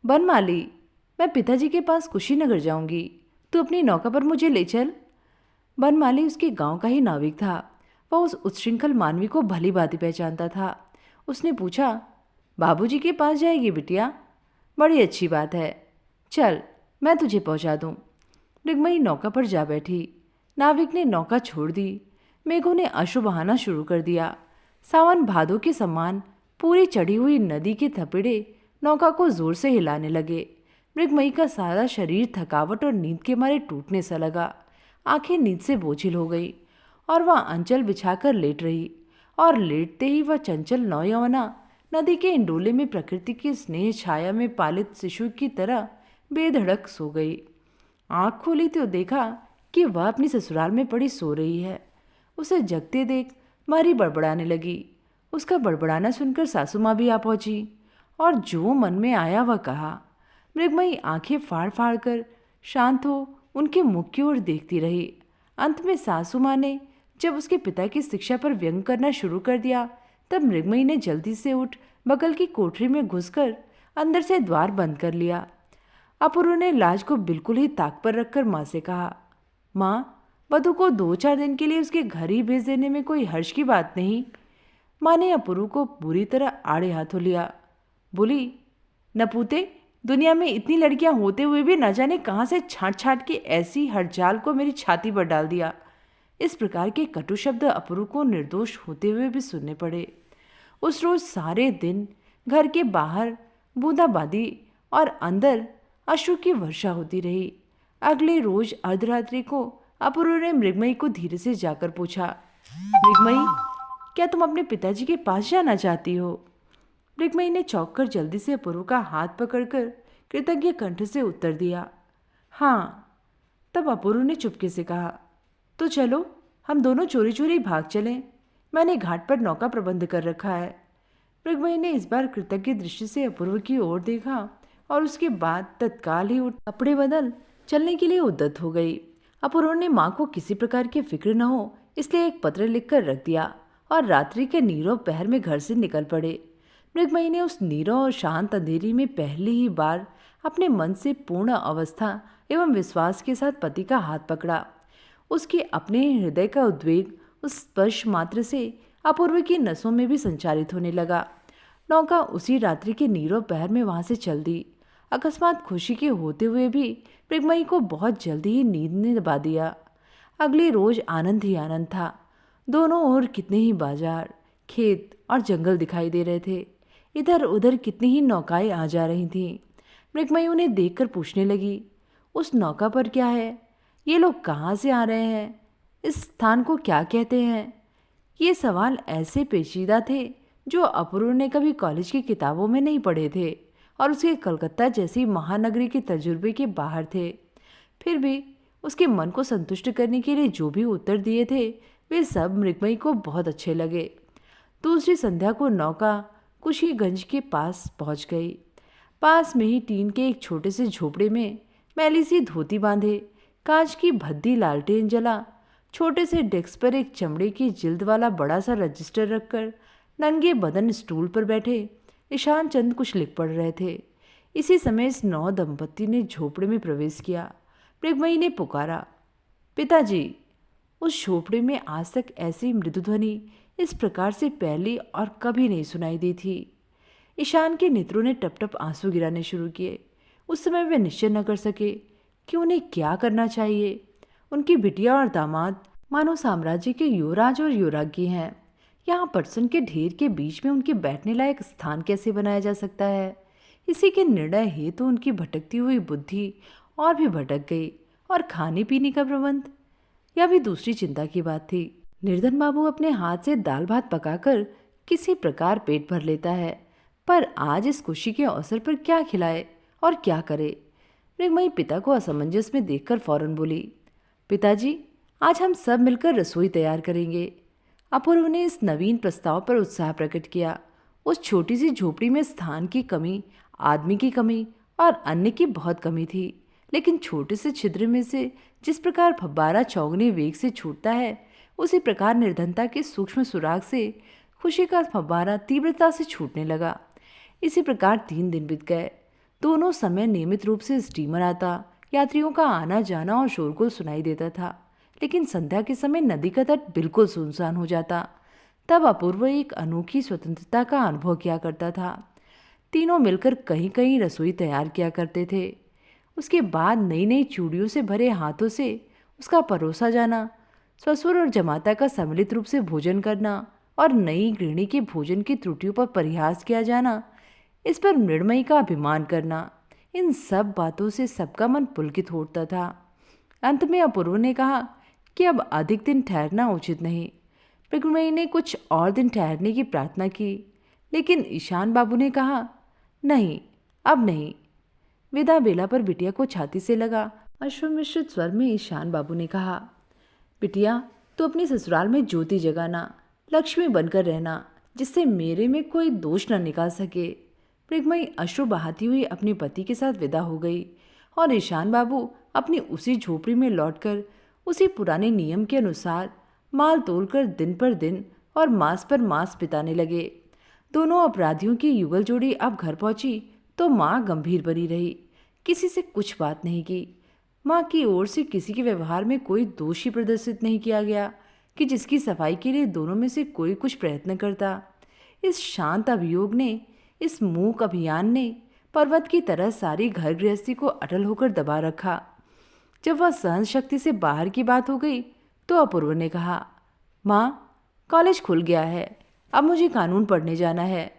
बनमाली, मैं पिताजी के पास कुशीनगर जाऊंगी, तू अपनी नौका पर मुझे ले चल। बनमाली उसके गांव का ही नाविक था। वह उस उच्छृंखल मानवी को भली भांति पहचानता था। उसने पूछा, बाबूजी के पास जाएगी बिटिया? बड़ी अच्छी बात है, चल मैं तुझे पहुंचा दूं। मृगमयी नौका पर जा बैठी। नाविक ने नौका छोड़ दी। मेघों ने अश्रु बहाना शुरू कर दिया। सावन भादों के समान पूरी चढ़ी हुई नदी के थपेड़े नौका को जोर से हिलाने लगे। मृगमयी का सारा शरीर थकावट और नींद के मारे टूटने सा लगा। आंखें नींद से बोझिल हो गई और वह अंचल बिछाकर लेट रही, और लेटते ही वह चंचल नौयवना नदी के इंडोले में प्रकृति की स्नेह छाया में पालित शिशु की तरह बेधड़क सो गई। आंख खोली तो देखा कि वह अपनी ससुराल में पड़ी सो रही है। उसे जगते देख मारी बड़बड़ाने लगी। उसका बड़बड़ाना सुनकर सासू माँ भी आ पहुंची और जो मन में आया वह कहा। मृगमयी आंखें फाड़ फाड़ कर शांत हो उनके मुख की ओर देखती रही। अंत में सासू माँ ने जब उसके पिता की शिक्षा पर व्यंग करना शुरू कर दिया, तब मृगमयी ने जल्दी से उठ बगल की कोठरी में घुसकर अंदर से द्वार बंद कर लिया। अपूर्व ने लाज को बिल्कुल ही ताक पर रखकर माँ से कहा, माँ, वधू को 2-4 दिन के लिए उसके घर ही भेज देने में कोई हर्ष की बात नहीं। माँ ने अपूर्व को बुरी तरह आड़े हाथों लिया। बोली, नपूते, दुनिया में इतनी लड़कियां होते हुए भी न जाने कहाँ से छांट छांट के ऐसी हड़चाल को मेरी छाती पर डाल दिया। इस प्रकार के कटु शब्द अपूर्व को निर्दोष होते हुए भी सुनने पड़े। उस रोज सारे दिन घर के बाहर बूंदाबांदी और अंदर अश्रु की वर्षा होती रही। अगले रोज अर्धरात्रि को अपूर्व ने मृगमयी को धीरे से जाकर पूछा, मृगमयी, क्या तुम अपने पिताजी के पास जाना चाहती हो? मृगमयी ने चौंक कर जल्दी से अपूर्व का हाथ पकड़कर कृतज्ञ कंठ से उत्तर दिया, हाँ। तब अपूर्व ने चुपके से कहा, तो चलो हम दोनों चोरी चोरी भाग चलें। मैंने घाट पर नौका प्रबंध कर रखा है। मृगमयी ने इस बार कृतज्ञ दृष्टि से अपूर्व की ओर देखा और उसके बाद तत्काल ही उठ कपड़े बदल चलने के लिए उद्यत हो गई। अपूर्व ने माँ को किसी प्रकार की फिक्र न हो इसलिए एक पत्र लिखकर रख दिया और रात्रि के नीरव पहर में घर से निकल पड़े। मृगमयी ने उस नीरव और शांत अंधेरी में पहली ही बार अपने मन से पूर्ण अवस्था एवं विश्वास के साथ पति का हाथ पकड़ा। उसके अपने हृदय का उद्वेग उस स्पर्श मात्र से अपूर्व की नसों में भी संचारित होने लगा। नौका उसी रात्रि के नीरव पहर में वहां से चल दी। अकस्मात खुशी के होते हुए भी मृगमयी को बहुत जल्दी ही नींद ने दबा दिया। अगले रोज आनंद ही आनंद था। दोनों ओर कितने ही बाजार, खेत और जंगल दिखाई दे रहे थे। इधर उधर कितनी ही नौकाएं आ जा रही थीं। मृगमयी उन्हें देखकर पूछने लगी, उस नौका पर क्या है? ये लोग कहाँ से आ रहे हैं? इस स्थान को क्या कहते हैं? ये सवाल ऐसे पेचीदा थे जो अपूर्व ने कभी कॉलेज की किताबों में नहीं पढ़े थे और उसके कलकत्ता जैसी महानगरी के तजुर्बे के बाहर थे। फिर भी उसके मन को संतुष्ट करने के लिए जो भी उत्तर दिए थे वे सब मृगमयी को बहुत अच्छे लगे। दूसरी संध्या को नौका कुशीगंज के पास पहुंच गई। पास में ही टीन के एक छोटे से झोपड़े में मैली सी धोती बांधे, कांच की भद्दी लालटेन जला, छोटे से डेस्क पर एक चमड़े की जिल्द वाला बड़ा सा रजिस्टर रखकर नंगे बदन स्टूल पर बैठे ईशान चंद कुछ लिख पढ़ रहे थे। इसी समय इस नौ दंपत्ति ने झोपड़े में प्रवेश किया। मृगमयी ने पुकारा, पिताजी। उस झोपड़े में आज तक ऐसी मृदु ध्वनि इस प्रकार से पहले और कभी नहीं सुनाई दी थी। ईशान के नेत्रों ने टप टप आंसू गिराने शुरू किए। उस समय वे निश्चय न कर सके कि उन्हें क्या करना चाहिए। उनकी बिटिया और दामाद मानो साम्राज्य के युवराज और युवराज्ञी हैं। यहाँ पटसन के ढेर के बीच में उनके बैठने लायक स्थान कैसे बनाया जा सकता है? इसी के निर्णय हेतु उनकी भटकती हुई बुद्धि और भी भटक गई। और खाने पीने का प्रबंध, यह भी दूसरी चिंता की बात थी। निर्धन बाबू अपने हाथ से दाल भात पकाकर किसी प्रकार पेट भर लेता है, पर आज इस खुशी के अवसर पर क्या खिलाए और क्या करे? मृगमयी पिता को असमंजस में देखकर फौरन बोली, पिताजी, आज हम सब मिलकर रसोई तैयार करेंगे। अपूर्व ने इस नवीन प्रस्ताव पर उत्साह प्रकट किया। उस छोटी सी झोपड़ी में स्थान की कमी, आदमी की कमी और अन्न की बहुत कमी थी, लेकिन छोटे से छिद्र में से जिस प्रकार फब्बारा चौगने वेग से छूटता है, उसी प्रकार निर्धनता के सूक्ष्म सुराग से खुशी का फब्बारा तीव्रता से छूटने लगा। इसी प्रकार 3 दिन बीत गए। दोनों समय नियमित रूप से स्टीमर आता, यात्रियों का आना जाना और शोरगुल सुनाई देता था, लेकिन संध्या के समय नदी का तट बिल्कुल सुनसान हो जाता। तब अपूर्व एक अनोखी स्वतंत्रता का अनुभव किया करता था। तीनों मिलकर कहीं कहीं रसोई तैयार किया करते थे। उसके बाद नई नई चूड़ियों से भरे हाथों से उसका परोसा जाना, ससुर और जमाता का सम्मिलित रूप से भोजन करना और नई गृहिणी के भोजन की त्रुटियों पर परिहास किया जाना, इस पर मृगमयी का अभिमान करना, इन सब बातों से सबका मन पुलकित होता था। अंत में अपूर्व ने कहा कि अब अधिक दिन ठहरना उचित नहीं। मृगमयी ने कुछ और दिन ठहरने की प्रार्थना की, लेकिन ईशान बाबू ने कहा, नहीं, अब नहीं। विदा बेला पर बिटिया को छाती से लगा। अश्रुमिश्रित स्वर में ईशान बाबू ने कहा, बिटिया, तो अपनी ससुराल में ज्योति जगाना, लक्ष्मी बनकर रहना, जिससे मेरे में कोई दोष न निकाल सके। मृगमयी अश्रु बहाती हुई अपने पति के साथ विदा हो गई और ईशान बाबू अपनी उसी झोपड़ी में लौटकर उसी पुराने नियम के अनुसार माल तोलकर दिन पर दिन और मास पर मास बिताने लगे। दोनों अपराधियों की युगल जोड़ी अब घर पहुंची तो माँ गंभीर बनी रही, किसी से कुछ बात नहीं की। माँ की ओर से किसी के व्यवहार में कोई दोष ही प्रदर्शित नहीं किया गया कि जिसकी सफाई के लिए दोनों में से कोई कुछ प्रयत्न करता। इस शांत अभियोग ने, इस मूक अभियान ने पर्वत की तरह सारी घर गृहस्थी को अटल होकर दबा रखा। जब वह सहन शक्ति से बाहर की बात हो गई तो अपूर्व ने कहा, माँ, कॉलेज खुल गया है, अब मुझे कानून पढ़ने जाना है।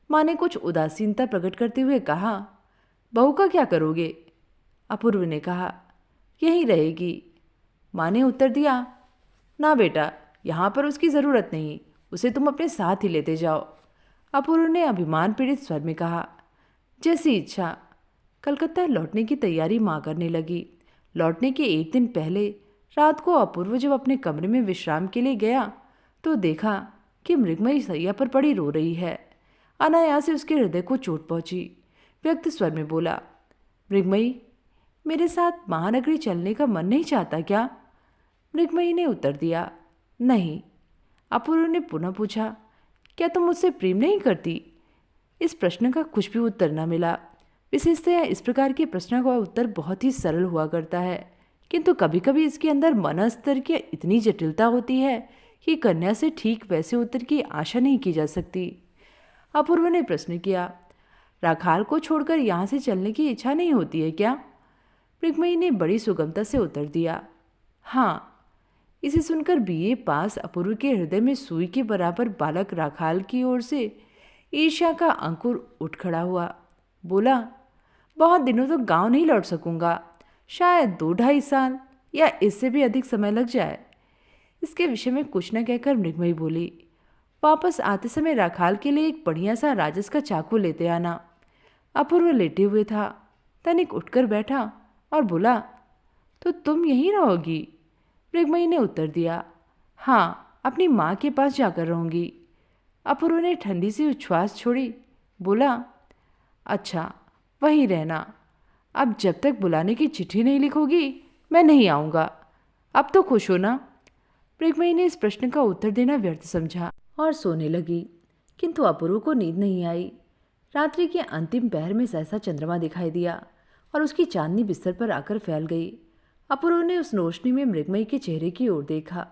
माँ ने कुछ उदासीनता प्रकट करते हुए कहा, बहू का क्या करोगे? अपूर्व ने कहा, यहीं रहेगी। माँ ने उत्तर दिया, ना बेटा, यहाँ पर उसकी ज़रूरत नहीं, उसे तुम अपने साथ ही लेते जाओ। अपूर्व ने अभिमान पीड़ित स्वर में कहा, जैसी इच्छा। कलकत्ता लौटने की तैयारी माँ करने लगी। लौटने के एक दिन पहले रात को अपूर्व जब अपने कमरे में विश्राम के लिए गया तो देखा कि मृगमयी सैया पर पड़ी रो रही है। अनायास से उसके हृदय को चोट पहुंची। व्यक्त स्वर में बोला, मृगमयी, मेरे साथ महानगरी चलने का मन नहीं चाहता क्या? मृगमयी ने उत्तर दिया, नहीं। अपूर्व ने पुनः पूछा, क्या तुम मुझसे प्रेम नहीं करती? इस प्रश्न का कुछ भी उत्तर न मिला। विशेषतया इस प्रकार के प्रश्न का उत्तर बहुत ही सरल हुआ करता है, किंतु कभी कभी इसके अंदर मन स्तर की इतनी जटिलता होती है कि कन्या से ठीक वैसे उत्तर की आशा नहीं की जा सकती। अपूर्व ने प्रश्न किया, राखाल को छोड़कर यहाँ से चलने की इच्छा नहीं होती है क्या? मृगमयी ने बड़ी सुगमता से उत्तर दिया, हाँ। इसे सुनकर बीए पास अपूर्व के हृदय में सुई के बराबर बालक राखाल की ओर से ईर्ष्या का अंकुर उठ खड़ा हुआ। बोला, बहुत दिनों तक गांव नहीं लौट सकूंगा, शायद 2-2.5 साल या इससे भी अधिक समय लग जाए। इसके विषय में कुछ न कहकर मृगमयी बोली, वापस आते समय राखाल के लिए एक बढ़िया सा राजस का चाकू लेते आना। अपूर्व लेटे हुए था। तनिक उठकर बैठा और बोला, तो तुम यहीं रहोगी? मृगमयी ने उत्तर दिया, हाँ, अपनी माँ के पास जाकर रहूंगी। अपूर्व ने ठंडी सी उच्छ्वास छोड़ी। बोला, अच्छा, वहीं रहना। अब जब तक बुलाने की चिट्ठी नहीं लिखोगी मैं नहीं आऊँगा। अब तो खुश हो ना? मृगमयी ने इस प्रश्न का उत्तर देना व्यर्थ समझा और सोने लगी, किंतु अपूर्व को नींद नहीं आई। रात्रि के अंतिम पहर में सहसा चंद्रमा दिखाई दिया और उसकी चांदनी बिस्तर पर आकर फैल गई। अपूर्व ने उस रोशनी में मृगमयी के चेहरे की ओर देखा।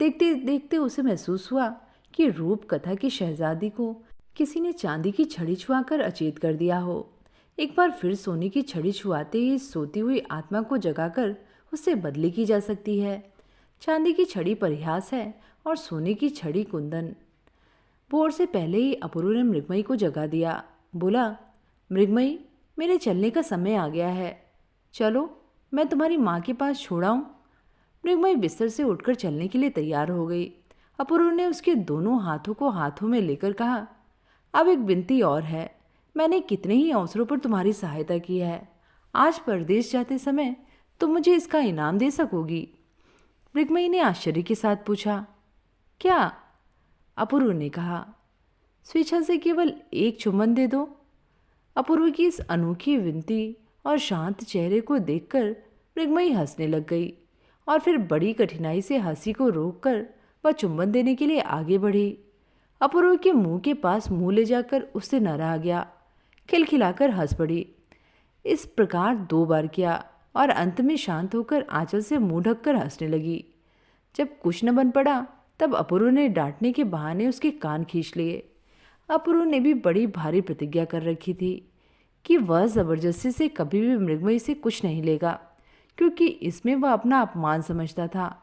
देखते देखते उसे महसूस हुआ कि रूप कथा की शहजादी को किसी ने चांदी की छड़ी छुआकर अचेत कर दिया हो। एक बार फिर सोने की छड़ी छुआते ही सोती हुई आत्मा को जगाकर उससे बदली की जा सकती है। चांदी की छड़ी परिहास है और सोने की छड़ी कुंदन। भोर से पहले ही अपूर्व ने मृगमयी को जगा दिया। बोला, मृगमयी, मेरे चलने का समय आ गया है, चलो मैं तुम्हारी माँ के पास छोड़ाऊँ। मृगमयी बिस्तर से उठकर चलने के लिए तैयार हो गई। अपूर्व ने उसके दोनों हाथों को हाथों में लेकर कहा, अब एक विनती और है। मैंने कितने ही अवसरों पर तुम्हारी सहायता की है, आज परदेश जाते समय तुम मुझे इसका इनाम दे सकोगी? मृगमयी ने आश्चर्य के साथ पूछा, क्या? अपूर्व ने कहा, स्वेच्छा से केवल एक चुम्बन दे दो। अपूर्व की इस अनोखी विनती और शांत चेहरे को देखकर मृगमयी हंसने लग गई और फिर बड़ी कठिनाई से हंसी को रोककर वह चुम्बन देने के लिए आगे बढ़ी। अपूर्व के मुंह के पास मुंह ले जाकर उससे न रहा गया, खिलखिलाकर हंस पड़ी। इस प्रकार 2 बार किया और अंत में शांत होकर आंचल से मुंह ढककर हंसने लगी। जब कुछ न बन पड़ा तब अपूर्व ने डांटने के बहाने उसके कान खींच लिए। अपूर्व ने भी बड़ी भारी प्रतिज्ञा कर रखी थी कि वह जबरदस्ती से कभी भी मृगमयी से कुछ नहीं लेगा, क्योंकि इसमें वह अपना अपमान समझता था।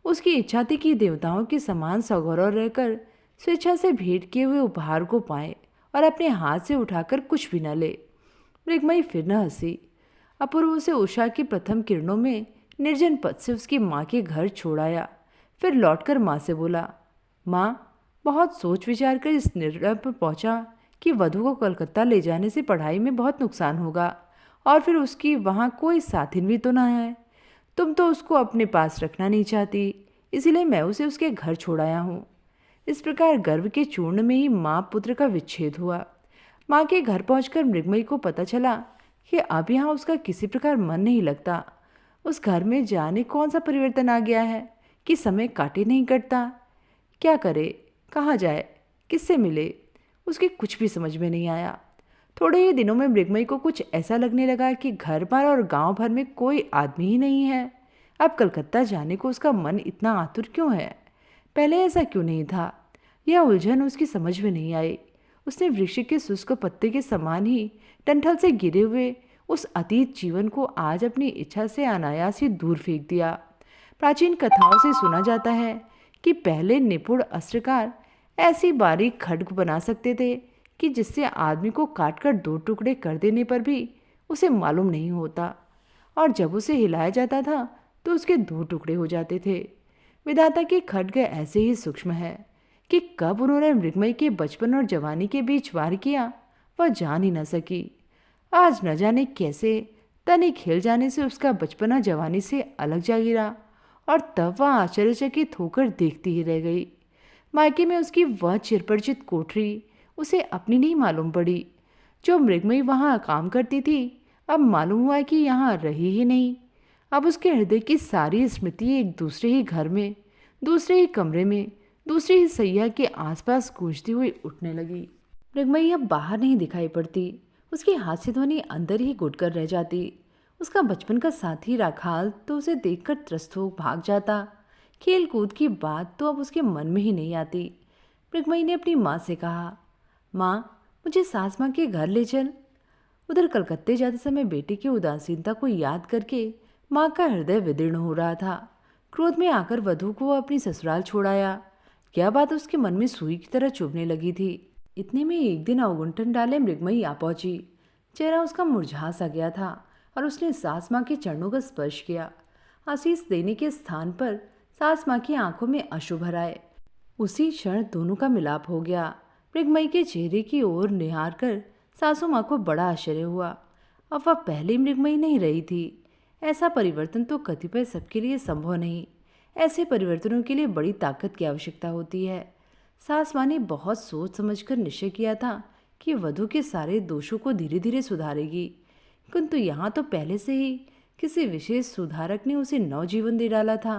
उसकी इच्छा थी कि देवताओं के समान सगौरव रहकर स्वेच्छा से भेंट किए हुए उपहार को पाए और अपने हाथ से उठाकर कुछ भी न ले। मृगमयी फिर न हंसी। अपूर्व उसे उषा की प्रथम किरणों में निर्जन पथ से उसकी माँ के घर छोड़ाया। फिर लौटकर माँ से बोला, माँ, बहुत सोच विचार कर इस निर्णय पर पहुंचा कि वधु को कलकत्ता ले जाने से पढ़ाई में बहुत नुकसान होगा और फिर उसकी वहाँ कोई साथिन भी तो ना है। तुम तो उसको अपने पास रखना नहीं चाहती, इसीलिए मैं उसे उसके घर छोड़ाया हूँ। इस प्रकार गर्व के चूर्ण में ही माँ पुत्र का विच्छेद हुआ। माँ के घर पहुंचकर मृगमयी को पता चला कि अब यहाँ उसका किसी प्रकार मन नहीं लगता। उस घर में जाने कौन सा परिवर्तन आ गया है कि समय काटे नहीं कटता। क्या करे, कहाँ जाए, किससे मिले, उसके कुछ भी समझ में नहीं आया। थोड़े ही दिनों में मृगमयी को कुछ ऐसा लगने लगा कि घर पर और गांव भर में कोई आदमी ही नहीं है। अब कलकत्ता जाने को उसका मन इतना आतुर क्यों है? पहले ऐसा क्यों नहीं था? यह उलझन उसकी समझ में नहीं आई। उसने वृक्ष के शुष्क पत्ते के समान ही डंठल से गिरे हुए उस अतीत जीवन को आज अपनी इच्छा से अनायास ही दूर फेंक दिया। प्राचीन कथाओं से सुना जाता है कि पहले निपुण अस्त्रकार ऐसी बारीक खड्ग बना सकते थे कि जिससे आदमी को काटकर दो टुकड़े कर देने पर भी उसे मालूम नहीं होता, और जब उसे हिलाया जाता था तो उसके दो टुकड़े हो जाते थे। विधाता की खड्ग ऐसे ही सूक्ष्म है कि कब उन्होंने मृगमयी के बचपन और जवानी के बीच वार किया वह जान ही न सकी। आज न जाने कैसे तनिक हिल जाने से उसका बचपना जवानी से अलग जा गिरा और तब वह आश्चर्यचकित होकर देखती ही रह गई। मायके में उसकी वह चिरपरिचित कोठरी उसे अपनी नहीं मालूम पड़ी। जो मृगमयी वहाँ काम करती थी अब मालूम हुआ कि यहाँ रही ही नहीं। अब उसके हृदय की सारी स्मृति एक दूसरे ही घर में, दूसरे ही कमरे में, दूसरी ही सैया के आसपास गूंजती हुई उठने लगी। मृगमयी अब बाहर नहीं दिखाई पड़ती। उसकी हास्य ध्वनि अंदर ही घुटकर रह जाती। उसका बचपन का साथी राखाल तो उसे देखकर त्रस्त हो भाग जाता। खेल कूद की बात तो अब उसके मन में ही नहीं आती। मृगमयी ने अपनी माँ से कहा, माँ, मुझे सास माँ के घर ले चल। उधर कलकत्ते जाते समय बेटे की उदासीनता को याद करके माँ का हृदय विदीर्ण हो रहा था। क्रोध में आकर वधु को अपनी ससुराल छोड़ाया। यह बात उसके मन में सुई की तरह चुभने लगी थी। इतने में एक दिन अवगुंठन डाले मृगमयी आ पहुंची। चेहरा उसका मुरझा सा गया था और उसने सास माँ के चरणों का स्पर्श किया। आशीष देने के स्थान पर सास माँ की आंखों में अश्रु भर आए। उसी क्षण दोनों का मिलाप हो गया। मृगमयी के चेहरे की ओर निहार कर सासू माँ को बड़ा आश्चर्य हुआ। अब वह पहली मृगमयी नहीं रही थी। ऐसा परिवर्तन तो कतिपय सबके लिए संभव नहीं। ऐसे परिवर्तनों के लिए बड़ी ताकत की आवश्यकता होती है। सास माँ ने बहुत सोच समझकर निश्चय किया था कि वधु के सारे दोषों को धीरे धीरे सुधारेगी, किंतु यहाँ तो पहले से ही किसी विशेष सुधारक ने उसे नवजीवन दे डाला था।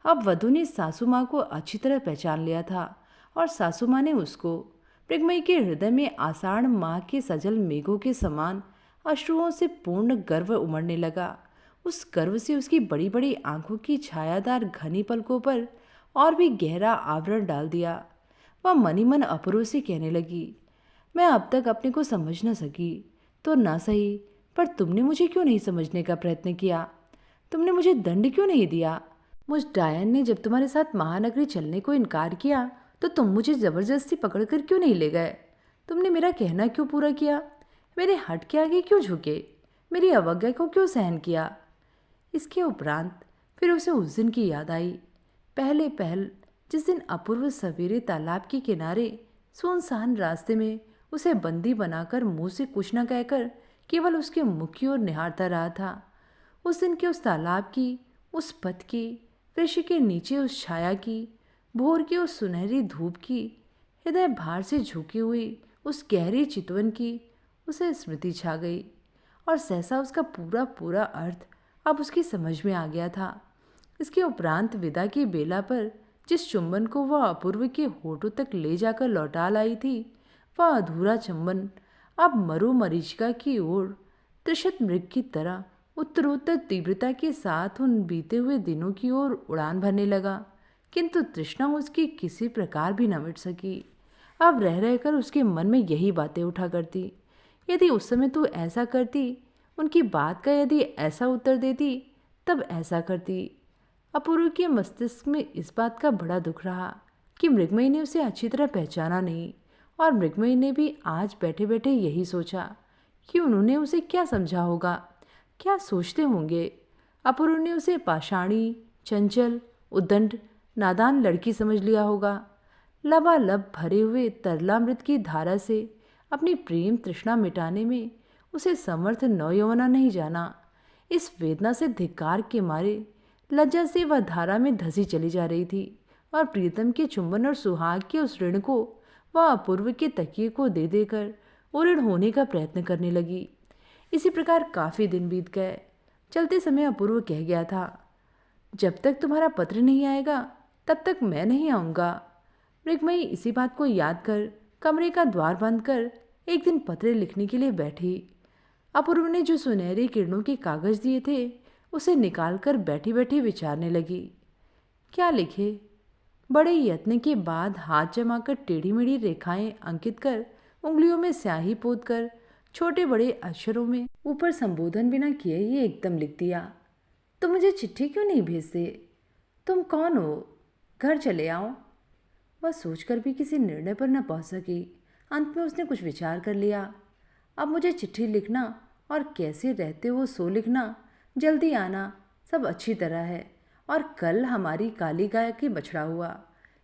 अब वधु ने सासू माँ को अच्छी तरह पहचान लिया था और सासू माँ ने उसको। मृगमयी के हृदय में आषाढ़ माह के सजल मेघों के समान अश्रुओं से पूर्ण गर्व उमड़ने लगा। उस गर्व से उसकी बड़ी बड़ी आंखों की छायादार घनी पलकों पर और भी गहरा आवरण डाल दिया। वह मनी मन अपूर्व से कहने लगी, मैं अब तक अपने को समझ न सकी तो ना सही, पर तुमने मुझे क्यों नहीं समझने का प्रयत्न किया? तुमने मुझे दंड क्यों नहीं दिया? मुझ डायन ने जब तुम्हारे साथ महानगरी चलने को इनकार किया तो तुम मुझे जबरदस्ती पकड़कर क्यों नहीं ले गए? तुमने मेरा कहना क्यों पूरा किया? मेरे हट के आगे क्यों झुके? मेरी अवज्ञा को क्यों सहन किया? इसके उपरांत फिर उसे उस दिन की याद आई। पहले पहल जिस दिन अपूर्व सवेरे तालाब के किनारे सुनसान रास्ते में उसे बंदी बनाकर मुंह से कुछ न कहकर केवल उसके मुख की ओर निहारता रहा था। उस दिन के उस तालाब की, उस पथ की, वृक्ष के नीचे उस छाया की, भोर की उस सुनहरी धूप की, हृदय भार से झुकी हुई उस गहरी चितवन की उसे स्मृति छा गई और सहसा उसका पूरा पूरा अर्थ अब उसकी समझ में आ गया था। इसके उपरांत विदा की बेला पर जिस चुंबन को वह अपूर्व के होठों तक ले जाकर लौटा लाई थी, वह अधूरा चुंबन अब मरु मरीचिका की ओर त्रिशत मृग की तरह उत्तरोत्तर तीव्रता के साथ उन बीते हुए दिनों की ओर उड़ान भरने लगा, किंतु तृष्णा उसकी किसी प्रकार भी न मिट सकी। अब रह रहकर उसके मन में यही बातें उठा करती। यदि उस समय तू ऐसा करती, उनकी बात का यदि ऐसा उत्तर देती, तब ऐसा करती। अपूर्व के मस्तिष्क में इस बात का बड़ा दुख रहा कि मृगमयी ने उसे अच्छी तरह पहचाना नहीं, और मृगमयी ने भी आज बैठे बैठे यही सोचा कि उन्होंने उसे क्या समझा होगा, क्या सोचते होंगे। अपूर्व ने उसे पाषाणी, चंचल, उद्दंड, नादान लड़की समझ लिया होगा। लबालब भरे हुए तरलामृत की धारा से अपनी प्रेम तृष्णा मिटाने में उसे समर्थ नौयौवना नहीं जाना। इस वेदना से धिक्कार के मारे लज्जा से वह धारा में धसी चली जा रही थी और प्रीतम के चुंबन और सुहाग के उस ऋण को वह अपूर्व के तकिए को दे देकर उऋण होने का प्रयत्न करने लगी। इसी प्रकार काफ़ी दिन बीत गए। चलते समय अपूर्व कह गया था, जब तक तुम्हारा पत्र नहीं आएगा तब तक मैं नहीं आऊँगा। मृगमयी इसी बात को याद कर कमरे का द्वार बंद कर एक दिन पत्र लिखने के लिए बैठी। अपूर्व ने जो सुनहरी किरणों के कागज दिए थे उसे निकालकर बैठी बैठी विचारने लगी। क्या लिखे? बड़े यत्न के बाद हाथ जमाकर टेढ़ी मेढ़ी रेखाएं अंकित कर उंगलियों में स्याही पोत कर छोटे बड़े अक्षरों में ऊपर संबोधन बिना किए ही एकदम लिख दिया। तुम मुझे चिट्ठी क्यों नहीं भेजते? तुम कौन हो? घर चले आओ। वह सोचकर भी किसी निर्णय पर न पहुंच सकी। अंत में उसने कुछ विचार कर लिया। अब मुझे चिट्ठी लिखना और कैसे रहते हो सो लिखना, जल्दी आना, सब अच्छी तरह है। और कल हमारी काली गाय की बछड़ा हुआ।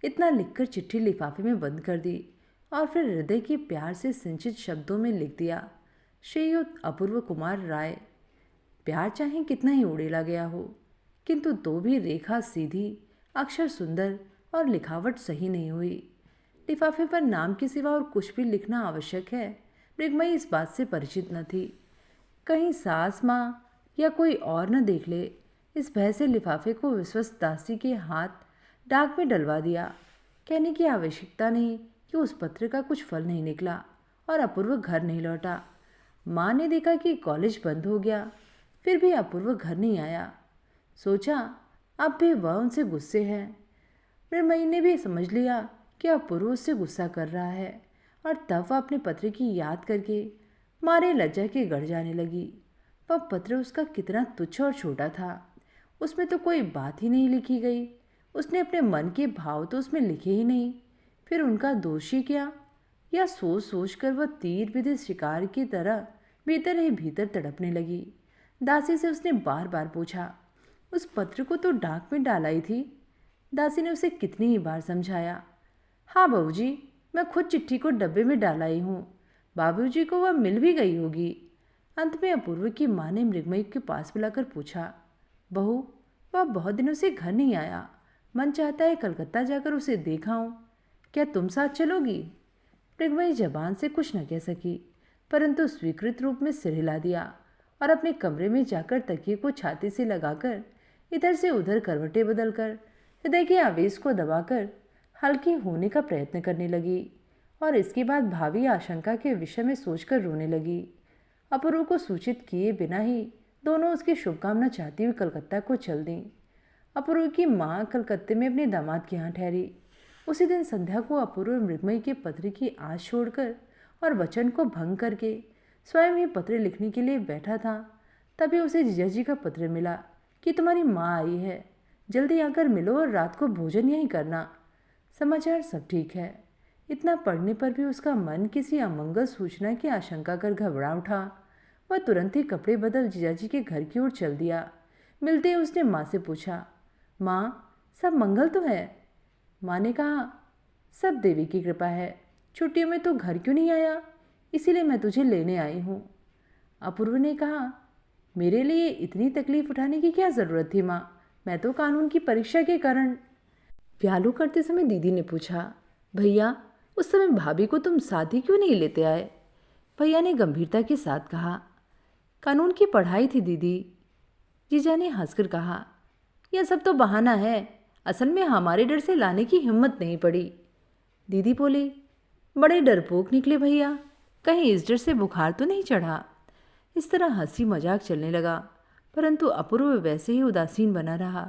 इतना लिखकर चिट्ठी लिफाफे में बंद कर दी और फिर हृदय के प्यार से सिंचित शब्दों में लिख दिया, श्रीयुत अपूर्व कुमार राय। प्यार चाहे कितना ही उड़ेला गया हो, किंतु तो भी रेखा सीधी, अक्षर सुंदर और लिखावट सही नहीं हुई। लिफाफे पर नाम के सिवा और कुछ भी लिखना आवश्यक है, मृगमयी इस बात से परिचित न थी। कहीं सास माँ या कोई और न देख ले, इस भय से लिफाफे को विश्वस्त दासी के हाथ डाक में डलवा दिया। कहने की आवश्यकता नहीं कि उस पत्र का कुछ फल नहीं निकला और अपूर्व घर नहीं लौटा। माँ ने देखा कि कॉलेज बंद हो गया, फिर भी अपूर्व घर नहीं आया। सोचा अब भी वह उनसे गुस्से है। मृगमयी ने भी समझ लिया कि अपूर्व उससे गुस्सा कर रहा है और तब वह अपने पत्र की याद करके मारे लज्जा के गड़ जाने लगी। वह पत्र उसका कितना तुच्छ और छोटा था। उसमें तो कोई बात ही नहीं लिखी गई। उसने अपने मन के भाव तो उसमें लिखे ही नहीं, फिर उनका दोष ही क्या? या सोच सोच कर वह तीर विधि शिकार की तरह भीतर ही भीतर तड़पने लगी। दासी से उसने बार बार पूछा, उस पत्र को तो डाक में डाला ही थी। दासी ने उसे कितनी ही बार समझाया, हाँ बहूजी, मैं खुद चिट्ठी को डब्बे में डाला ही हूँ, बाबूजी को वह मिल भी गई होगी। अंत में अपूर्व की माँ ने मृगमयी के पास बुलाकर पूछा, बहू, वह बहुत दिनों से घर नहीं आया, मन चाहता है कलकत्ता जाकर उसे देखाऊं, क्या तुम साथ चलोगी? मृगमयी जबान से कुछ न कह सकी, परंतु स्वीकृत रूप में सिर हिला दिया और अपने कमरे में जाकर तकिए को छाती से लगाकर इधर से उधर करवटें बदलकर हृदय के आवेश को दबाकर हल्की होने का प्रयत्न करने लगी और इसके बाद भावी आशंका के विषय में सोचकर रोने लगी। अपूर्व को सूचित किए बिना ही दोनों उसकी शुभकामना चाहती हुई कलकत्ता को चल दी। अपूर्व की माँ कलकत्ते में अपने दामाद के यहाँ ठहरी। उसी दिन संध्या को अपूर्व मृगमयी के पत्र की आस छोड़कर और वचन को भंग करके स्वयं ही पत्र लिखने के लिए बैठा था। तभी उसे जीजा जी का पत्र मिला कि तुम्हारी माँ आई है, जल्दी आकर मिलो और रात को भोजन यहीं करना। समाचार सब ठीक है। इतना पढ़ने पर भी उसका मन किसी अमंगल सूचना की आशंका कर घबरा उठा। वह तुरंत ही कपड़े बदल जीजाजी के घर की ओर चल दिया। मिलते ही उसने माँ से पूछा, माँ, सब मंगल तो है? माँ ने कहा, सब देवी की कृपा है। छुट्टियों में तो घर क्यों नहीं आया, इसीलिए मैं तुझे लेने आई हूँ। अपूर्व ने कहा, मेरे लिए इतनी तकलीफ उठाने की क्या ज़रूरत थी माँ, मैं तो कानून की परीक्षा के कारण। प्यालू करते समय दीदी ने पूछा, भैया, उस समय भाभी को तुम साथ ही क्यों नहीं लेते आए? भैया ने गंभीरता के साथ कहा, कानून की पढ़ाई थी दीदी। जीजा ने हंसकर कहा, यह सब तो बहाना है, असल में हमारे डर से लाने की हिम्मत नहीं पड़ी। दीदी बोली, बड़े डरपोक निकले भैया, कहीं इस डर से बुखार तो नहीं चढ़ा। इस तरह हंसी मजाक चलने लगा, परंतु अपूर्व वैसे ही उदासीन बना रहा।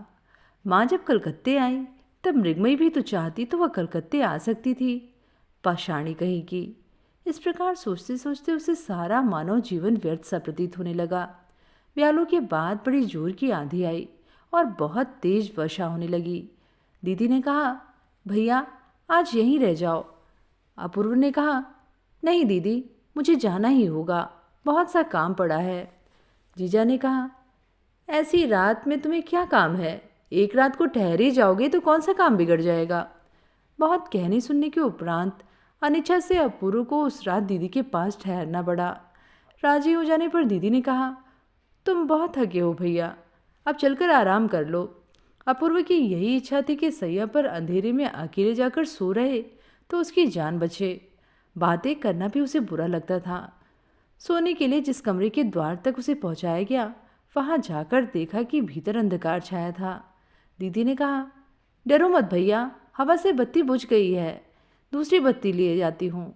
माँ जब कलकत्ते आई तब मृगमयी भी तो चाहती तो वह कलकत्ते आ सकती थी, पाषाणी कहेगी। इस प्रकार सोचते सोचते उसे सारा मानव जीवन व्यर्थ सा प्रतीत होने लगा। व्यालों के बाद बड़ी जोर की आंधी आई और बहुत तेज वर्षा होने लगी। दीदी ने कहा, भैया आज यहीं रह जाओ। अपूर्व ने कहा, नहीं दीदी, मुझे जाना ही होगा। बहुत सा काम पड़ा है। जीजा ने कहा, ऐसी रात में तुम्हें क्या काम है? एक रात को ठहर ही जाओगे तो कौन सा काम बिगड़ जाएगा? बहुत कहने सुनने के उपरांत अनिच्छा से अपूर्व को उस रात दीदी के पास ठहरना पड़ा। राजी हो जाने पर दीदी ने कहा, तुम बहुत थके हो भैया, अब चलकर आराम कर लो। अपूर्व की यही इच्छा थी कि सैया पर अंधेरे में अकेले जाकर सो रहे तो उसकी जान बचे। बातें करना भी उसे बुरा लगता था। सोने के लिए जिस कमरे के द्वार तक उसे पहुंचाया गया, वहां जाकर देखा कि भीतर अंधकार छाया था। दीदी ने कहा, डरो मत भैया, हवा से बत्ती बुझ गई है, दूसरी बत्ती लिए जाती हूँ।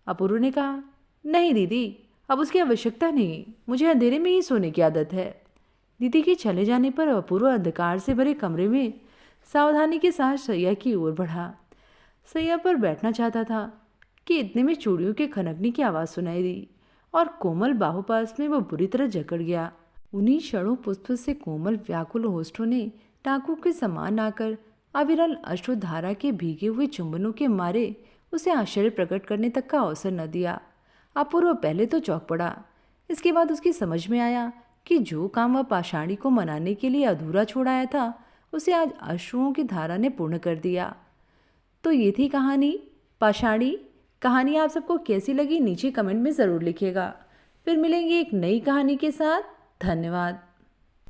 अपूर्व ने कहा, नहीं दीदी, अब उसकी आवश्यकता नहीं, मुझे अंधेरे में ही सोने की आदत है। दीदी के चले जाने पर अपूर्व अंधकार से भरे कमरे में सावधानी के साथ सैया की ओर बढ़ा। सैया पर बैठना चाहता था कि इतने में चूड़ियों के खनकने की आवाज़ सुनाई दी और कोमल बाहुपास में वह बुरी तरह जकड़ गया। उन्हीं क्षणों पुष्प से कोमल व्याकुल होष्ठों ने टाँकों के समान आकर अविरल अश्रुधारा के भीगे हुए चुंबनों के मारे उसे आश्चर्य प्रकट करने तक का अवसर न दिया। अपूर्व पहले तो चौंक पड़ा। इसके बाद उसकी समझ में आया कि जो काम वह पाषाणी को मनाने के लिए अधूरा छोड़ आया था, उसे आज अश्रुओं की धारा ने पूर्ण कर दिया। तो ये थी कहानी पाषाणी। कहानी आप सबको कैसी लगी नीचे कमेंट में ज़रूर लिखिएगा। फिर मिलेंगे एक नई कहानी के साथ। धन्यवाद।